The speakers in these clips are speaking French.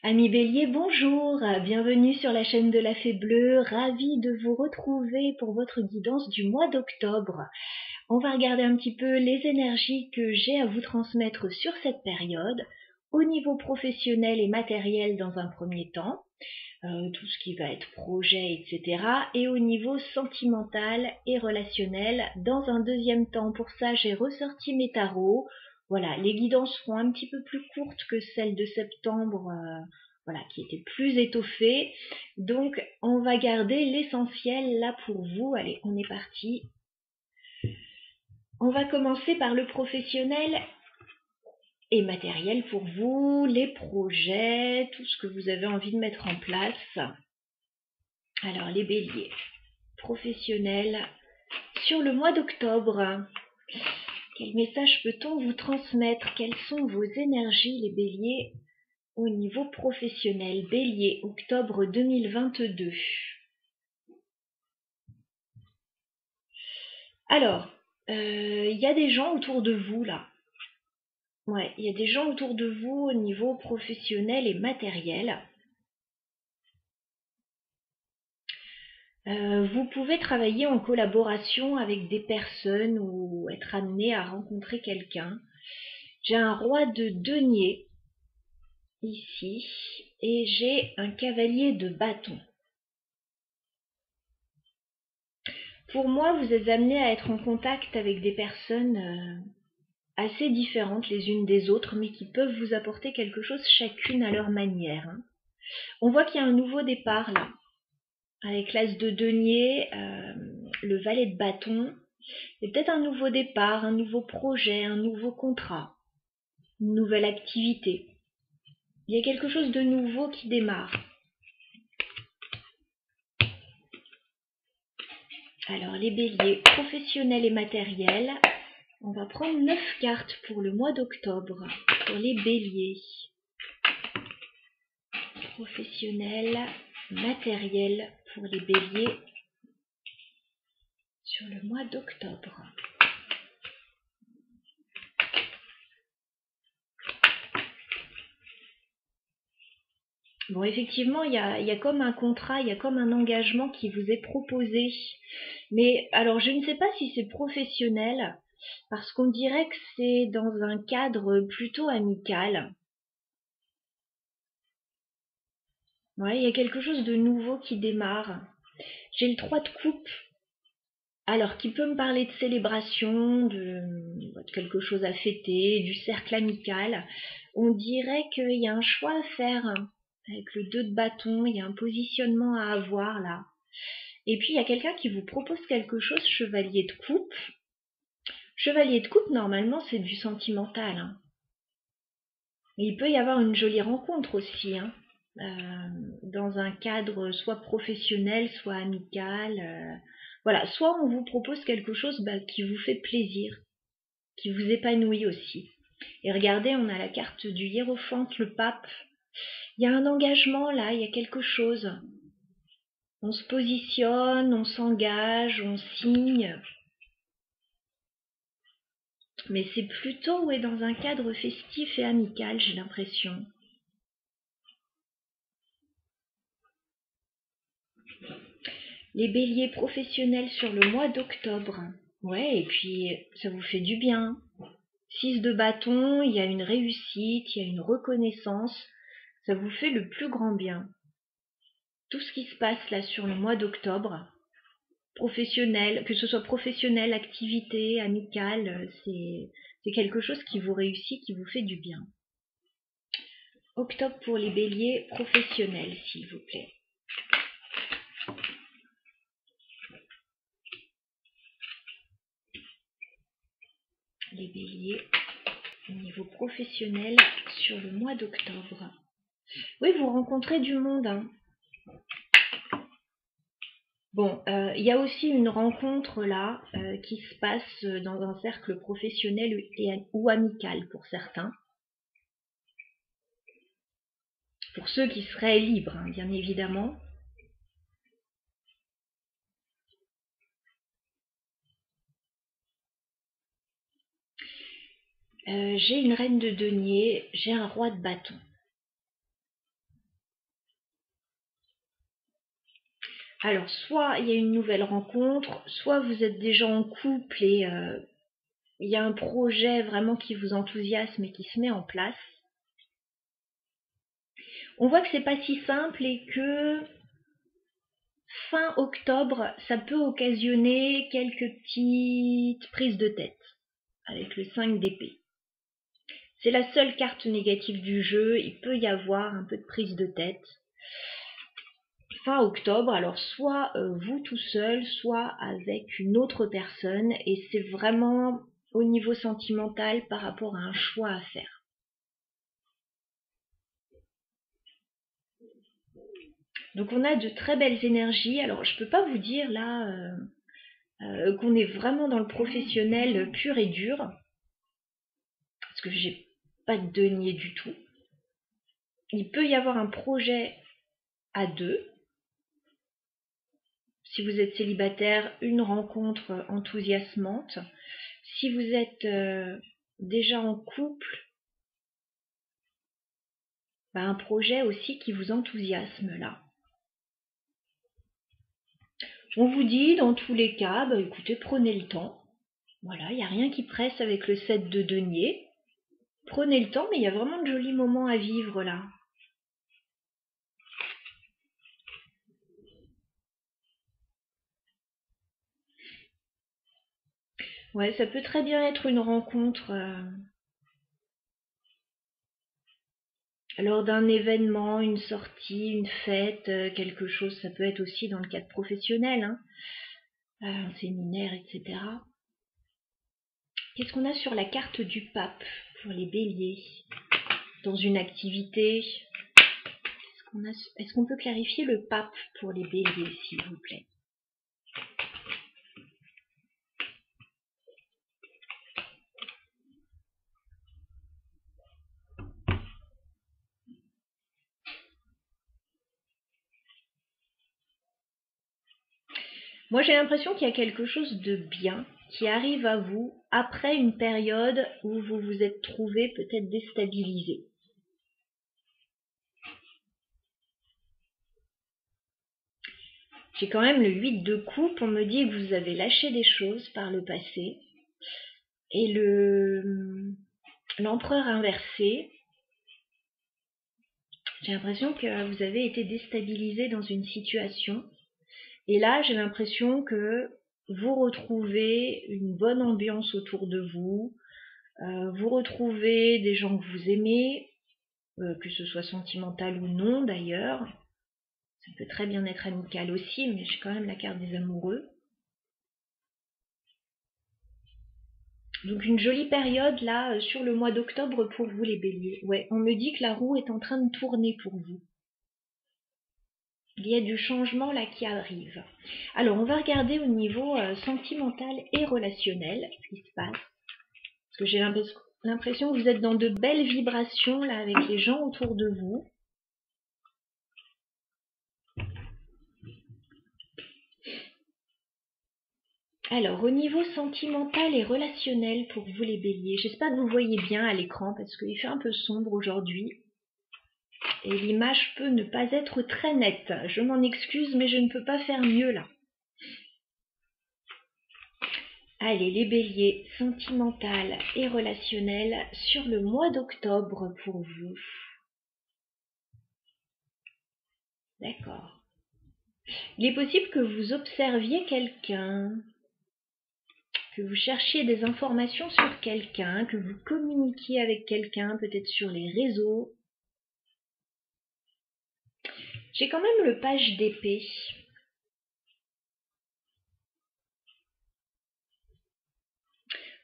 Amis Bélier, bonjour, bienvenue sur la chaîne de la Fée Bleue, ravie de vous retrouver pour votre guidance du mois d'octobre. On va regarder un petit peu les énergies que j'ai à vous transmettre sur cette période, au niveau professionnel et matériel dans un premier temps, tout ce qui va être projet, etc. Et au niveau sentimental et relationnel dans un deuxième temps. Pour ça, j'ai ressorti mes tarots. Voilà, les guidances seront un petit peu plus courtes que celles de septembre, voilà, qui étaient plus étoffées. Donc, on va garder l'essentiel là pour vous. Allez, on est parti. On va commencer par le professionnel et matériel pour vous, les projets, tout ce que vous avez envie de mettre en place. Alors, les béliers, professionnels, sur le mois d'octobre, quel message peut-on vous transmettre? Quelles sont vos énergies, les béliers, au niveau professionnel? Bélier, octobre 2022. Alors, il y a des gens autour de vous, là. Ouais, il y a des gens autour de vous au niveau professionnel et matériel. Vous pouvez travailler en collaboration avec des personnes ou être amené à rencontrer quelqu'un. J'ai un roi de denier ici et j'ai un cavalier de bâton. Pour moi, vous êtes amené à être en contact avec des personnes assez différentes les unes des autres, mais qui peuvent vous apporter quelque chose chacune à leur manière. On voit qu'il y a un nouveau départ là, avec l'as de denier, le valet de bâton. Il y a peut-être un nouveau départ, un nouveau projet, un nouveau contrat, une nouvelle activité. Il y a quelque chose de nouveau qui démarre. Alors les béliers, professionnels et matériels. On va prendre 9 cartes pour le mois d'octobre, pour les béliers. Professionnel, matériel pour les béliers sur le mois d'octobre. Bon, effectivement, il y a comme un contrat, il y a comme un engagement qui vous est proposé. Mais alors, je ne sais pas si c'est professionnel, parce qu'on dirait que c'est dans un cadre plutôt amical. Ouais, il y a quelque chose de nouveau qui démarre. J'ai le 3 de coupe, alors qui peut me parler de célébration, de quelque chose à fêter, du cercle amical. On dirait qu'il y a un choix à faire. Avec le 2 de bâton, il y a un positionnement à avoir là. Et puis il y a quelqu'un qui vous propose quelque chose, chevalier de coupe. Chevalier de coupe, normalement, c'est du sentimental. Hein. Et il peut y avoir une jolie rencontre aussi, hein, dans un cadre soit professionnel, soit amical. Voilà, soit on vous propose quelque chose qui vous fait plaisir, qui vous épanouit aussi. Et regardez, on a la carte du hiérophante, le pape. Il y a un engagement là, il y a quelque chose. On se positionne, on s'engage, on signe. Mais c'est plutôt dans un cadre festif et amical, j'ai l'impression. Les béliers professionnels sur le mois d'octobre. Ouais, et puis ça vous fait du bien. 6 de bâton, il y a une réussite, il y a une reconnaissance. Ça vous fait le plus grand bien. Tout ce qui se passe là sur le mois d'octobre, professionnel, que ce soit professionnel, activité, amicale, c'est quelque chose qui vous réussit, qui vous fait du bien. Octobre pour les béliers professionnels, s'il vous plaît. Les béliers au niveau professionnel sur le mois d'octobre. Oui, vous rencontrez du monde. Hein. Bon, il y a aussi une rencontre là qui se passe dans un cercle professionnel ou amical pour certains. Pour ceux qui seraient libres, hein, bien évidemment. J'ai une reine de denier, j'ai un roi de bâton. Alors, soit il y a une nouvelle rencontre, soit vous êtes déjà en couple et il y a un projet vraiment qui vous enthousiasme et qui se met en place. On voit que c'est pas si simple et que fin octobre, ça peut occasionner quelques petites prises de tête avec le 5 d'épée. C'est la seule carte négative du jeu, il peut y avoir un peu de prise de tête. Fin octobre, alors soit vous tout seul, soit avec une autre personne, et c'est vraiment au niveau sentimental par rapport à un choix à faire. Donc on a de très belles énergies. Alors je peux pas vous dire là qu'on est vraiment dans le professionnel pur et dur, parce que j'ai pas de denier du tout. Il peut y avoir un projet à deux. Si vous êtes célibataire, une rencontre enthousiasmante. Si vous êtes déjà en couple, un projet aussi qui vous enthousiasme là. On vous dit dans tous les cas, écoutez, prenez le temps. Voilà, il n'y a rien qui presse avec le 7 de denier. Prenez le temps, mais il y a vraiment de jolis moments à vivre là. Ouais, ça peut très bien être une rencontre lors d'un événement, une sortie, une fête, quelque chose. Ça peut être aussi dans le cadre professionnel, hein, un séminaire, etc. Qu'est-ce qu'on a sur la carte du pape pour les béliers dans une activité? Est-ce qu'on peut clarifier le pape pour les béliers, s'il vous plaît? Moi, j'ai l'impression qu'il y a quelque chose de bien qui arrive à vous après une période où vous vous êtes trouvé peut-être déstabilisé. J'ai quand même le 8 de coupe, on me dit que vous avez lâché des choses par le passé. Et l'empereur inversé, j'ai l'impression que vous avez été déstabilisé dans une situation. Et là, j'ai l'impression que vous retrouvez une bonne ambiance autour de vous, vous retrouvez des gens que vous aimez, que ce soit sentimental ou non d'ailleurs. Ça peut très bien être amical aussi, mais j'ai quand même la carte des amoureux. Donc une jolie période là sur le mois d'octobre pour vous les béliers. Ouais, on me dit que la roue est en train de tourner pour vous. Il y a du changement là qui arrive. Alors on va regarder au niveau sentimental et relationnel ce qui se passe. Parce que j'ai l'impression que vous êtes dans de belles vibrations là avec les gens autour de vous. Alors, au niveau sentimental et relationnel pour vous les béliers, j'espère que vous voyez bien à l'écran parce qu'il fait un peu sombre aujourd'hui et l'image peut ne pas être très nette. Je m'en excuse, mais je ne peux pas faire mieux là. Allez, les béliers, sentimental et relationnel sur le mois d'octobre pour vous. D'accord. Il est possible que vous observiez quelqu'un, que vous cherchiez des informations sur quelqu'un, que vous communiquiez avec quelqu'un, peut-être sur les réseaux. J'ai quand même le page d'épée.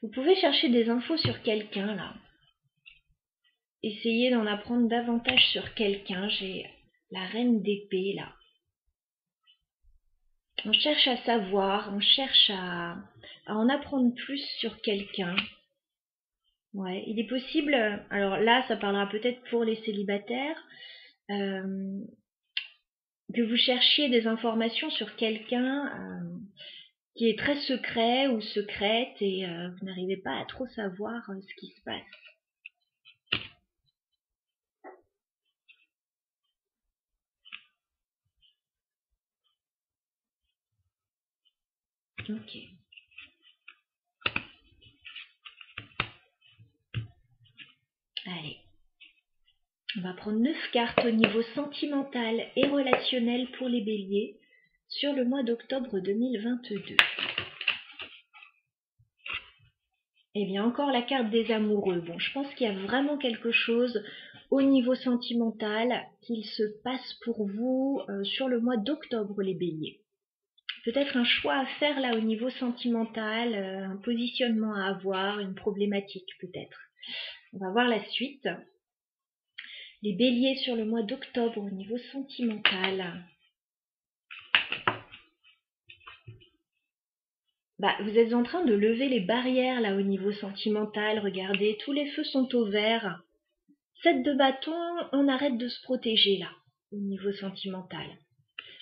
Vous pouvez chercher des infos sur quelqu'un là. Essayez d'en apprendre davantage sur quelqu'un. J'ai la reine d'épée là. On cherche à savoir, on cherche à en apprendre plus sur quelqu'un. Ouais, il est possible, alors là ça parlera peut-être pour les célibataires, que vous cherchiez des informations sur quelqu'un qui est très secret ou secrète et vous n'arrivez pas à trop savoir ce qui se passe. Ok. Allez. On va prendre 9 cartes au niveau sentimental et relationnel pour les béliers sur le mois d'octobre 2022. Eh bien, encore la carte des amoureux. Bon, je pense qu'il y a vraiment quelque chose au niveau sentimental qu'il se passe pour vous sur le mois d'octobre, les béliers. Peut-être un choix à faire là au niveau sentimental, un positionnement à avoir, une problématique peut-être. On va voir la suite. Les béliers sur le mois d'octobre au niveau sentimental. Vous êtes en train de lever les barrières là au niveau sentimental. Regardez, tous les feux sont au vert. 7 de bâton, on arrête de se protéger là au niveau sentimental.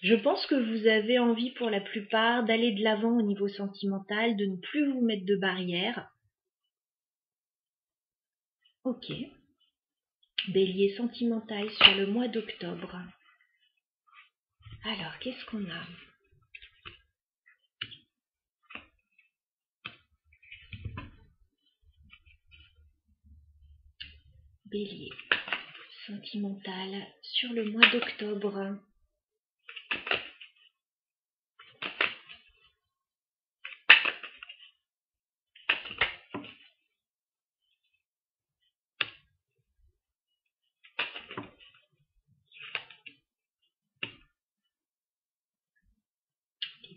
Je pense que vous avez envie pour la plupart d'aller de l'avant au niveau sentimental, de ne plus vous mettre de barrières. Ok. Bélier sentimental sur le mois d'octobre. Alors, qu'est-ce qu'on a? Bélier sentimental sur le mois d'octobre.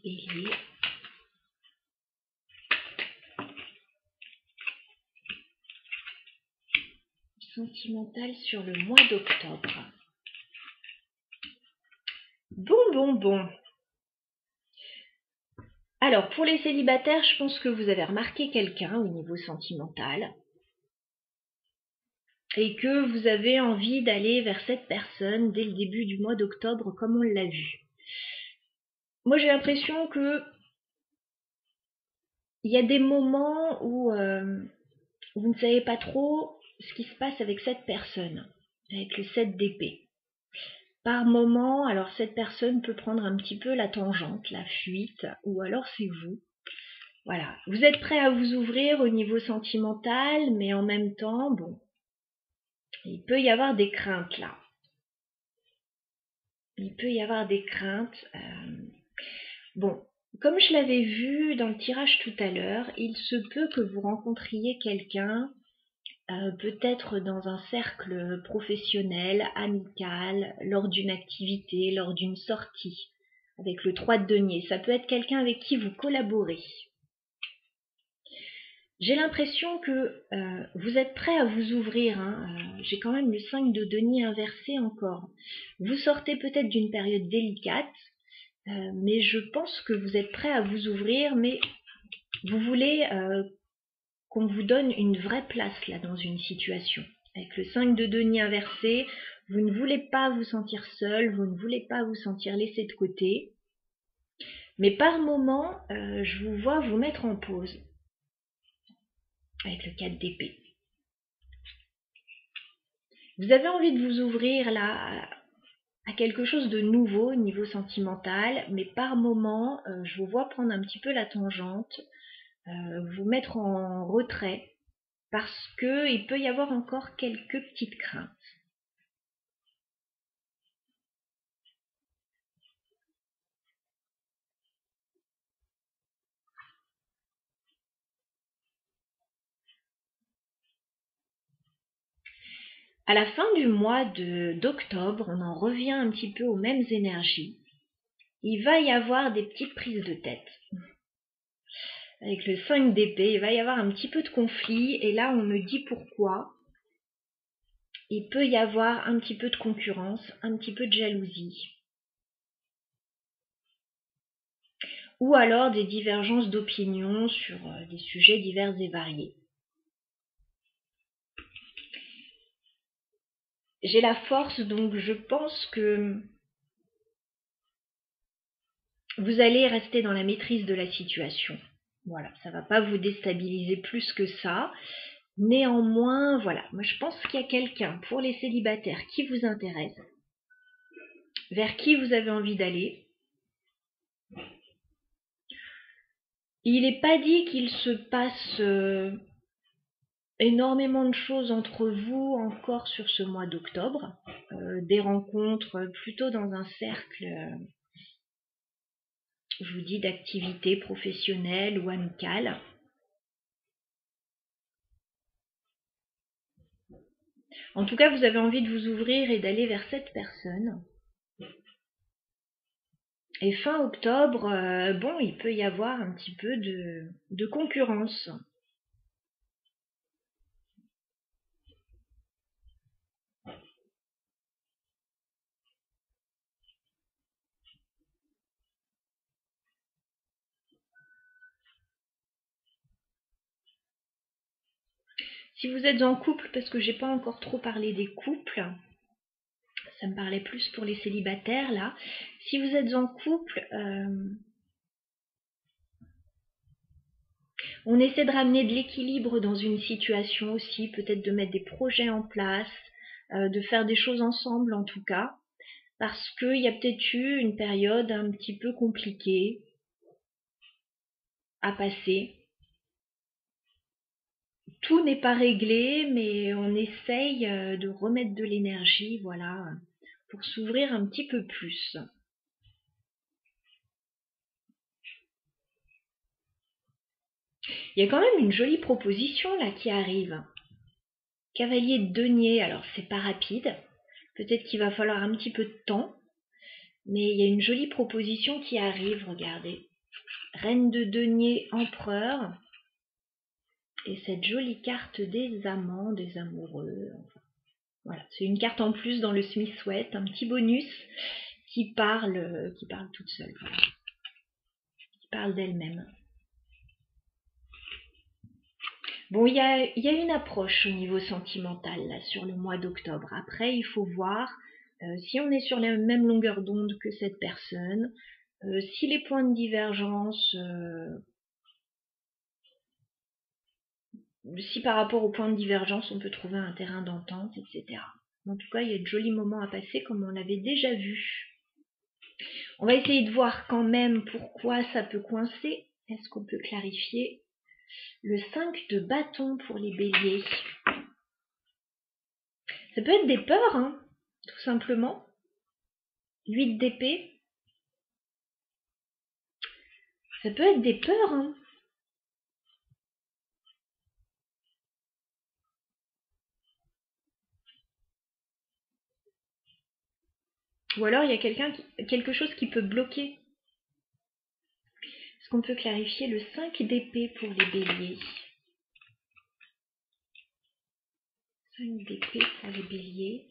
Bélier. Sentimental sur le mois d'octobre. Bon. Alors, pour les célibataires, je pense que vous avez remarqué quelqu'un au niveau sentimental et que vous avez envie d'aller vers cette personne dès le début du mois d'octobre, comme on l'a vu. Moi, j'ai l'impression que il y a des moments où vous ne savez pas trop ce qui se passe avec cette personne, avec le 7 d'épée. Par moment, alors cette personne peut prendre un petit peu la tangente, la fuite, ou alors c'est vous. Voilà, vous êtes prêt à vous ouvrir au niveau sentimental, mais en même temps, bon, il peut y avoir des craintes là. Il peut y avoir des craintes. Bon, comme je l'avais vu dans le tirage tout à l'heure, il se peut que vous rencontriez quelqu'un, peut-être dans un cercle professionnel, amical, lors d'une activité, lors d'une sortie, avec le 3 de denier. Ça peut être quelqu'un avec qui vous collaborez. J'ai l'impression que vous êtes prêt à vous ouvrir. J'ai quand même le 5 de denier inversé encore. Vous sortez peut-être d'une période délicate, mais je pense que vous êtes prêt à vous ouvrir, mais vous voulez qu'on vous donne une vraie place là dans une situation. Avec le 5 de denier inversé, vous ne voulez pas vous sentir seul, vous ne voulez pas vous sentir laissé de côté. Mais par moment, je vous vois vous mettre en pause. Avec le 4 d'épée. Vous avez envie de vous ouvrir là à quelque chose de nouveau au niveau sentimental, mais par moment, je vous vois prendre un petit peu la tangente, vous mettre en retrait, parce qu'il peut y avoir encore quelques petites craintes. À la fin du mois d'octobre, on en revient un petit peu aux mêmes énergies. Il va y avoir des petites prises de tête. Avec le 5 d'épée, il va y avoir un petit peu de conflit, et là on me dit pourquoi. Il peut y avoir un petit peu de concurrence, un petit peu de jalousie. Ou alors des divergences d'opinion sur des sujets divers et variés. J'ai la force, donc je pense que vous allez rester dans la maîtrise de la situation. Voilà, ça ne va pas vous déstabiliser plus que ça. Néanmoins, voilà, moi je pense qu'il y a quelqu'un pour les célibataires qui vous intéresse, vers qui vous avez envie d'aller. Il n'est pas dit qu'il se passe énormément de choses entre vous encore sur ce mois d'octobre. Des rencontres plutôt dans un cercle, je vous dis, d'activités professionnelles ou amicales. En tout cas, vous avez envie de vous ouvrir et d'aller vers cette personne. Et fin octobre, bon, il peut y avoir un petit peu de concurrence. Si vous êtes en couple, parce que j'ai pas encore trop parlé des couples, ça me parlait plus pour les célibataires là. Si vous êtes en couple, on essaie de ramener de l'équilibre dans une situation aussi, peut-être de mettre des projets en place, de faire des choses ensemble en tout cas, parce qu'il y a peut-être eu une période un petit peu compliquée à passer. Tout n'est pas réglé, mais on essaye de remettre de l'énergie, voilà, pour s'ouvrir un petit peu plus. Il y a quand même une jolie proposition là qui arrive. Cavalier de denier, alors c'est pas rapide, peut-être qu'il va falloir un petit peu de temps, mais il y a une jolie proposition qui arrive, regardez. Reine de denier, empereur, et cette jolie carte des amants, des amoureux. Enfin, voilà, c'est une carte en plus dans le Smith-Sweat, un petit bonus qui parle toute seule, voilà. Qui parle d'elle-même. Bon, il y a une approche au niveau sentimental là, sur le mois d'octobre. Après, il faut voir si on est sur la même longueur d'onde que cette personne, si les points de divergence, si par rapport aux points de divergence on peut trouver un terrain d'entente, etc. En tout cas, il y a de jolis moments à passer comme on l'avait déjà vu. On va essayer de voir quand même pourquoi ça peut coincer. Est-ce qu'on peut clarifier? Le 5 de bâton pour les béliers. Ça peut être des peurs, hein, tout simplement. 8 d'épée. Ça peut être des peurs, hein. Ou alors il y a quelque chose qui peut bloquer. Est-ce qu'on peut clarifier le 5 d'épée pour les béliers? 5 d'épée pour les béliers.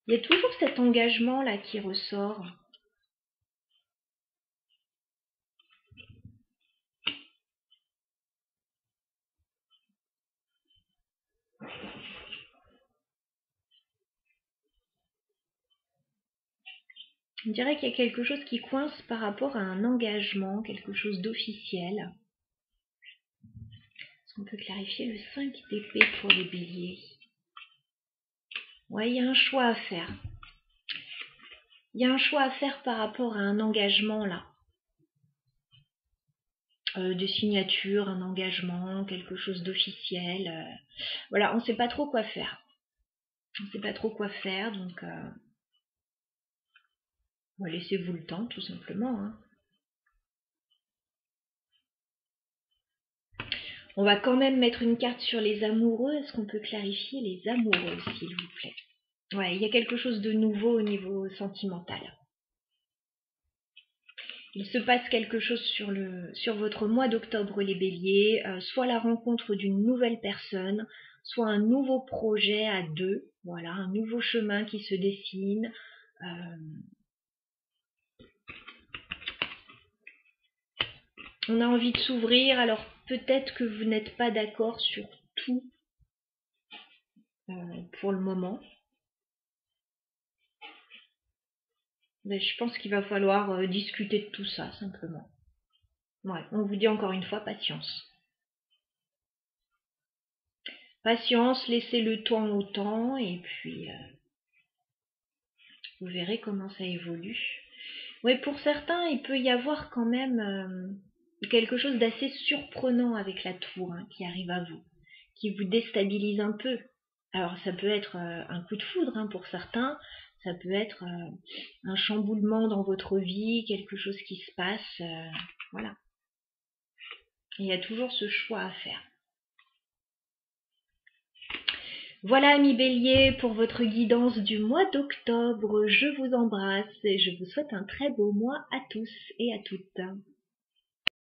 Il y a toujours cet engagement là qui ressort. On dirait qu'il y a quelque chose qui coince par rapport à un engagement, quelque chose d'officiel. Est-ce qu'on peut clarifier le 5 d'épée pour les béliers? Ouais, il y a un choix à faire. Il y a un choix à faire par rapport à un engagement là. De signature, un engagement, quelque chose d'officiel. Voilà, on ne sait pas trop quoi faire. On ne sait pas trop quoi faire, donc laissez-vous le temps, tout simplement. Hein. On va quand même mettre une carte sur les amoureux. Est-ce qu'on peut clarifier les amoureux, s'il vous plaît? Ouais, il y a quelque chose de nouveau au niveau sentimental. Il se passe quelque chose sur votre mois d'octobre, les béliers, soit la rencontre d'une nouvelle personne, soit un nouveau projet à deux, voilà, un nouveau chemin qui se dessine. On a envie de s'ouvrir, alors peut-être que vous n'êtes pas d'accord sur tout pour le moment. Mais je pense qu'il va falloir discuter de tout ça, simplement. Ouais, on vous dit encore une fois, patience. Patience, laissez le temps au temps, et puis vous verrez comment ça évolue. Oui, pour certains, il peut y avoir quand même quelque chose d'assez surprenant avec la tour hein, qui arrive à vous, qui vous déstabilise un peu. Alors ça peut être un coup de foudre hein, pour certains, ça peut être un chamboulement dans votre vie, quelque chose qui se passe, voilà. Il y a toujours ce choix à faire. Voilà amis Bélier pour votre guidance du mois d'octobre. Je vous embrasse et je vous souhaite un très beau mois à tous et à toutes.